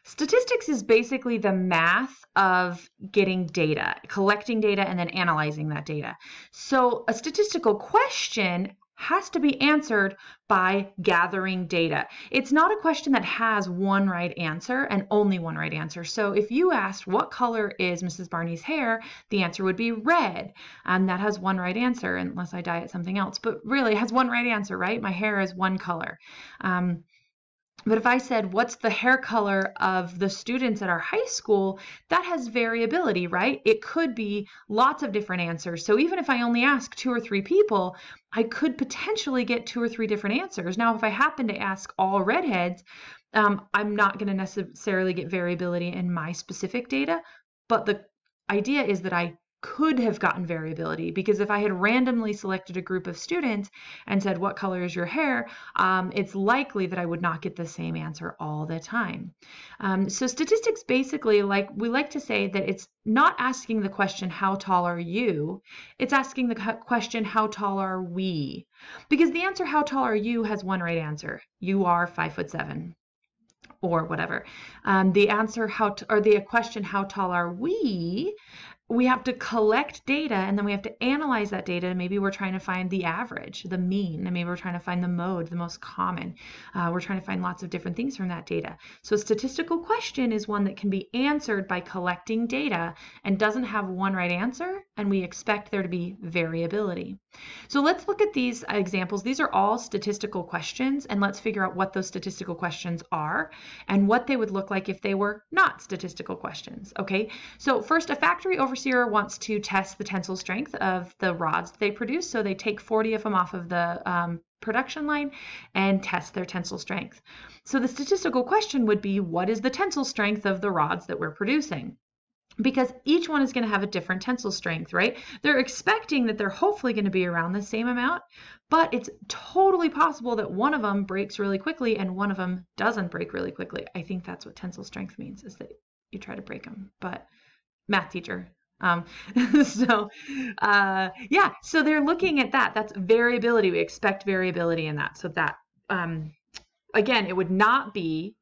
Statistics is basically the math of getting data, collecting data, and then analyzing that data. So a statistical question has to be answered by gathering data. It's not a question that has one right answer and only one right answer. So if you asked what color is Mrs. Barney's hair, the answer would be red. And that has one right answer, unless I dye it something else. But really, it has one right answer, right? My hair is one color. But if I said, what's the hair color of the students at our high school, that has variability, right? It could be lots of different answers. So even if I only ask 2 or 3 people, I could potentially get 2 or 3 different answers. Now, if I happen to ask all redheads, I'm not going to necessarily get variability in my specific data, but the idea is that I could have gotten variability, because if I had randomly selected a group of students and said, what color is your hair? It's likely that I would not get the same answer all the time. So statistics basically, like we like to say, that it's not asking the question, how tall are you? It's asking the question, how tall are we? Because the answer, how tall are you, has one right answer. You are 5'7". Or whatever. The answer, or the question, how tall are we have to collect data, and then we have to analyze that data. Maybe we're trying to find the average, the mean, and maybe we're trying to find the mode, the most common. We're trying to find lots of different things from that data. So a statistical question is one that can be answered by collecting data and doesn't have one right answer, and we expect there to be variability. So let's look at these examples. These are all statistical questions, and let's figure out what those statistical questions are and what they would look like if they were not statistical questions. Okay, so first, a factory overseer wants to test the tensile strength of the rods they produce. So they take 40 of them off of the production line and test their tensile strength. So the statistical question would be, what is the tensile strength of the rods that we're producing? Because each one is going to have a different tensile strength, right? They're expecting that they're hopefully going to be around the same amount, but it's totally possible that one of them breaks really quickly and one of them doesn't break really quickly. I think that's what tensile strength means, is that you try to break them, but math teacher. So they're looking at that. That's variability. We expect variability in that. So that, again, it would not be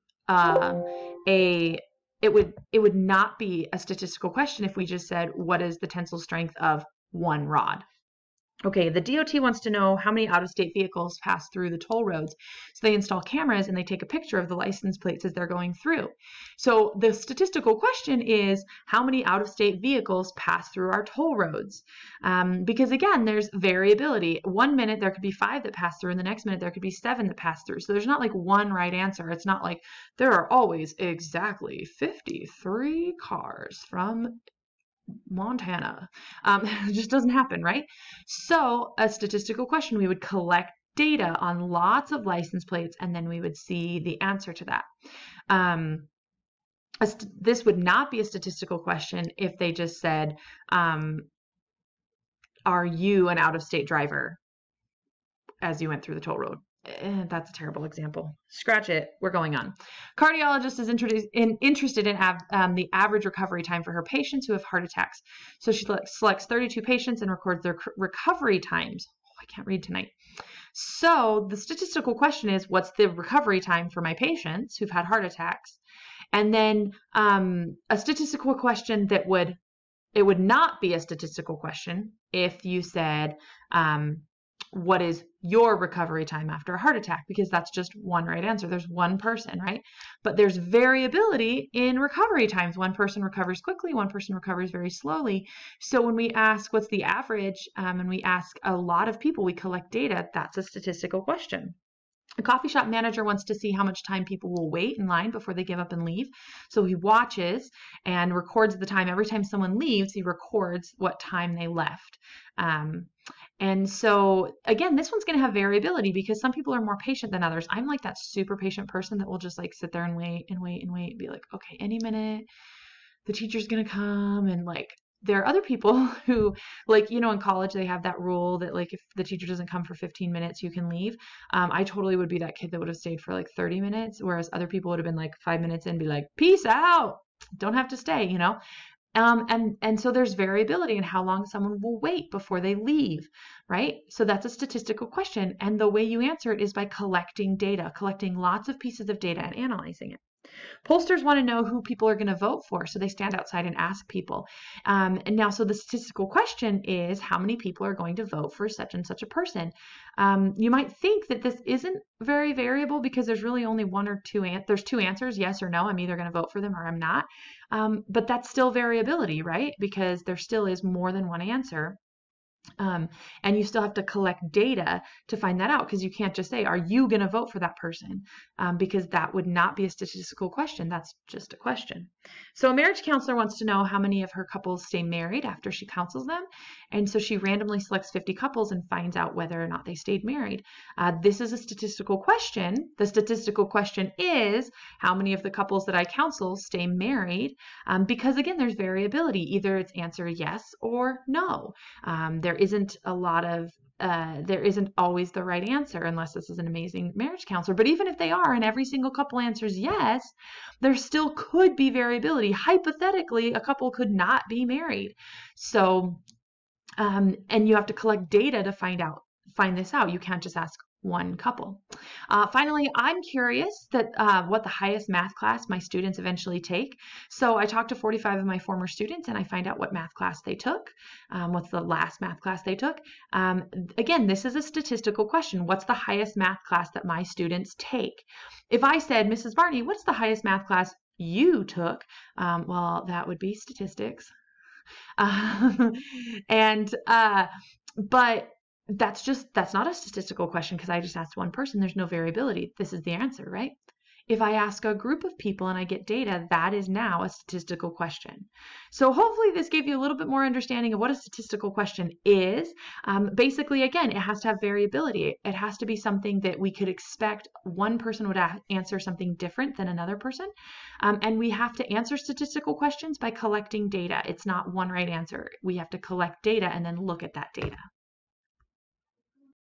it would not be a statistical question if we just said, what is the tensile strength of one rod? Okay, the DOT wants to know how many out-of-state vehicles pass through the toll roads. So they install cameras and they take a picture of the license plates as they're going through. So the statistical question is, how many out-of-state vehicles pass through our toll roads? Because again, there's variability. 1 minute there could be 5 that pass through, and the next minute there could be 7 that pass through. So there's not like one right answer. It's not like there are always exactly 53 cars from Montana. It just doesn't happen, right? So a statistical question, we would collect data on lots of license plates, and then we would see the answer to that. This would not be a statistical question if they just said, are you an out-of-state driver as you went through the toll road? That's a terrible example. Scratch it. We're going on. Cardiologist is interested in the average recovery time for her patients who have heart attacks. So she selects 32 patients and records their recovery times. Oh, I can't read tonight. So the statistical question is, what's the recovery time for my patients who've had heart attacks? And then a statistical question that would not be a statistical question if you said, what is your recovery time after a heart attack? Because that's just one right answer. There's one person, right? But there's variability in recovery times. One person recovers quickly, one person recovers very slowly. So when we ask what's the average, and we ask a lot of people, we collect data, that's a statistical question. A coffee shop manager wants to see how much time people will wait in line before they give up and leave. So he watches and records the time. Every time someone leaves, he records what time they left. And so again, this one's going to have variability because some people are more patient than others. I'm like that super patient person that will just like sit there and wait and wait and wait and be like, okay, any minute the teacher's going to come. And like, there are other people who, like, you know, in college, they have that rule that like, if the teacher doesn't come for 15 minutes, you can leave. I totally would be that kid that would have stayed for like 30 minutes, whereas other people would have been like 5 minutes in and be like, peace out, don't have to stay, you know? And so there's variability in how long someone will wait before they leave, right? So that's a statistical question. And the way you answer it is by collecting data, collecting lots of pieces of data and analyzing it. Pollsters want to know who people are going to vote for, so they stand outside and ask people. And now, so the statistical question is, how many people are going to vote for such and such a person? You might think that this isn't very variable because there's really only one or two, there's two answers, yes or no. I'm either going to vote for them or I'm not. But that's still variability, right? Because there still is more than one answer. And you still have to collect data to find that out, because you can't just say, are you going to vote for that person? Because that would not be a statistical question. That's just a question. So a marriage counselor wants to know how many of her couples stay married after she counsels them. And so she randomly selects 50 couples and finds out whether or not they stayed married. This is a statistical question. The statistical question is, how many of the couples that I counsel stay married? Because again, there's variability. Either it's answer yes or no. There isn't always the right answer unless this is an amazing marriage counselor. But even if they are, and every single couple answers yes, there still could be variability. Hypothetically, a couple could not be married. So, and you have to collect data to find this out. You can't just ask one couple. Finally, I'm curious what the highest math class my students eventually take. So I talked to 45 of my former students and I find out what math class they took, what's the last math class they took. Again, this is a statistical question. What's the highest math class that my students take? If I said, Mrs. Barney, what's the highest math class you took? Well, that would be statistics. But that's not a statistical question because I just asked one person. There's no variability. This is the answer, right? If I ask a group of people and I get data, that is now a statistical question. So hopefully this gave you a little bit more understanding of what a statistical question is. Basically, again, it has to have variability. It has to be something that we could expect one person would answer something different than another person. And we have to answer statistical questions by collecting data. It's not one right answer. We have to collect data and then look at that data.